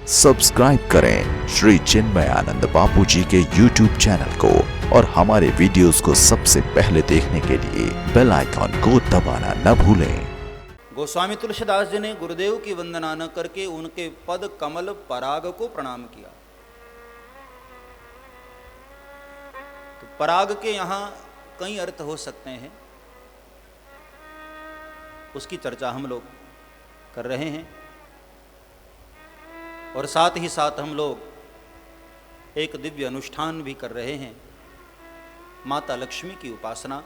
Subscribe करें श्री चिन्मयानंद बापू जी के YouTube channel को और हमारे वीडियोस को सबसे पहले देखने के लिए बेल आइकॉन को दबाना न भूलें। गोस्वामी तुलसीदास जी ने गुरुदेव की वंदना न करके उनके पद कमल पराग को प्रणाम किया। तो पराग के यहाँ कई अर्थ हो सकते हैं, उसकी चर्चा हम लोग कर रहे हैं। और साथ ही साथ हम लोग एक दिव्य अनुष्ठान भी कर रहे हैं, माता लक्ष्मी की उपासना।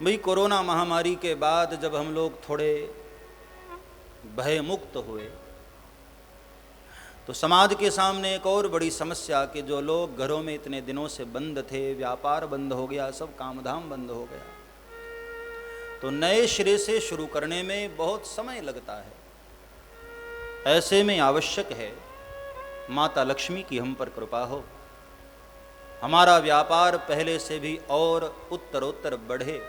भाई कोरोना महामारी के बाद जब हम लोग थोड़े भयमुक्त हुए तो समाज के सामने एक और बड़ी समस्या कि जो लोग घरों में इतने दिनों से बंद थे, व्यापार बंद हो गया, सब कामधाम बंद हो गया, तो नए सिरे से शुरू करने में बहुत समय लगता है। ऐसे में आवश्यक है माता लक्ष्मी की हम पर कृपा हो, हमारा व्यापार पहले से भी और उत्तरोत्तर बढ़े,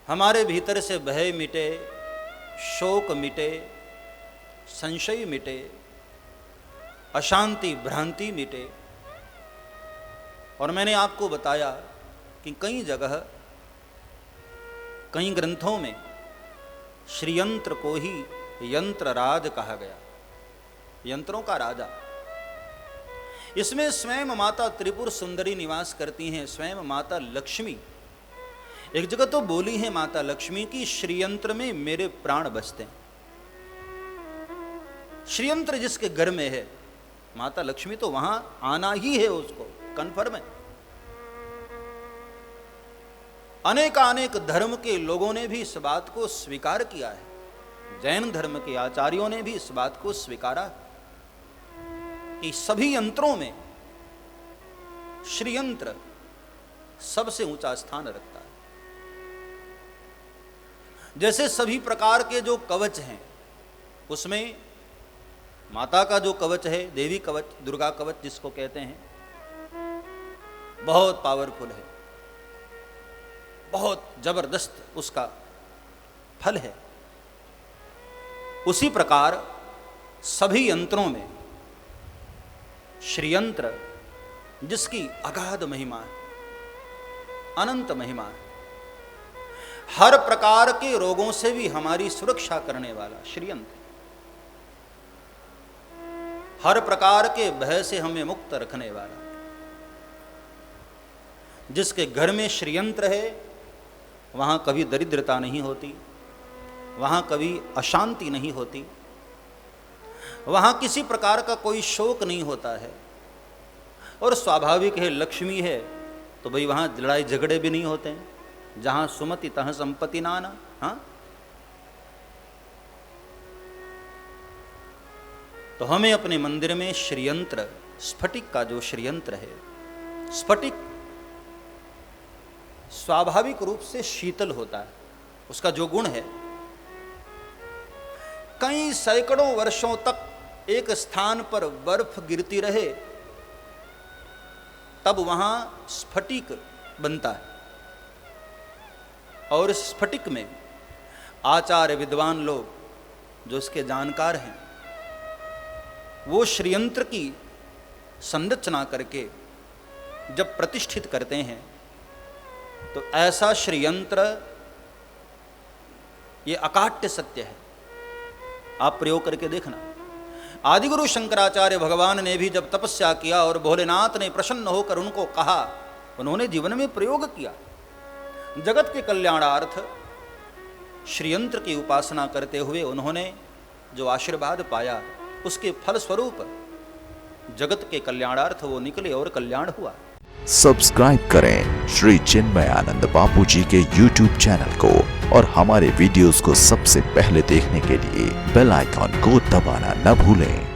हमारे भीतर से भय मिटे, शोक मिटे, संशय मिटे, अशांति भ्रांति मिटे। और मैंने आपको बताया कि कई जगह कई ग्रंथों में श्रीयंत्र को ही यंत्र राज कहा गया, यंत्रों का राजा। इसमें स्वयं माता त्रिपुर सुंदरी निवास करती हैं, स्वयं माता लक्ष्मी। एक जगह तो बोली है माता लक्ष्मी की श्रीयंत्र में मेरे प्राण बसते हैं। श्रीयंत्र जिसके घर में है, माता लक्ष्मी तो वहां आना ही है, उसको कन्फर्म है। अनेक धर्म के लोगों ने भी इस बात को स्वीकार किया है। जैन धर्म के आचार्यों ने भी इस बात को स्वीकारा कि सभी यंत्रों में श्रीयंत्र सबसे ऊंचा स्थान रखता है। जैसे सभी प्रकार के जो कवच हैं, उसमें माता का जो कवच है, देवी कवच, दुर्गा कवच जिसको कहते हैं, बहुत पावरफुल है, बहुत जबरदस्त उसका फल है। उसी प्रकार सभी यंत्रों में श्रीयंत्र जिसकी अगाध महिमा है, अनंत महिमा है, हर प्रकार के रोगों से भी हमारी सुरक्षा करने वाला श्रीयंत्र, हर प्रकार के भय से हमें मुक्त रखने वाला। जिसके घर में श्रीयंत्र है वहां कभी दरिद्रता नहीं होती, वहां कभी अशांति नहीं होती, वहां किसी प्रकार का कोई शोक नहीं होता है। और स्वाभाविक है, लक्ष्मी है तो भाई वहां लड़ाई झगड़े भी नहीं होते हैं। जहां सुमति तहाँ संपत्ति नाना। हाँ, तो हमें अपने मंदिर में श्रीयंत्र, स्फटिक का जो श्रीयंत्र है, स्फटिक स्वाभाविक रूप से शीतल होता है, उसका जो गुण है, कई सैकड़ों वर्षों तक एक स्थान पर बर्फ गिरती रहे तब वहां स्फटिक बनता है। और इस स्फटिक में आचार्य विद्वान लोग जो इसके जानकार हैं, वो श्रीयंत्र की संरचना करके जब प्रतिष्ठित करते हैं तो ऐसा श्रीयंत्र, ये अकाट्य सत्य है, आप प्रयोग करके देखना। आदिगुरु शंकराचार्य भगवान ने भी जब तपस्या किया और भोलेनाथ ने प्रसन्न होकर उनको कहा, उन्होंने जीवन में प्रयोग किया। जगत के कल्याणार्थ श्रीयंत्र की उपासना करते हुए उन्होंने जो आशीर्वाद पाया, उसके फल स्वरूप जगत के कल्याणार्थ वो निकले और कल्याण हुआ। सब्सक्राइब करें श्री चिन्मयानंद बापू जी के YouTube चैनल को और हमारे वीडियोस को सबसे पहले देखने के लिए बेल आइकॉन को दबाना न भूलें।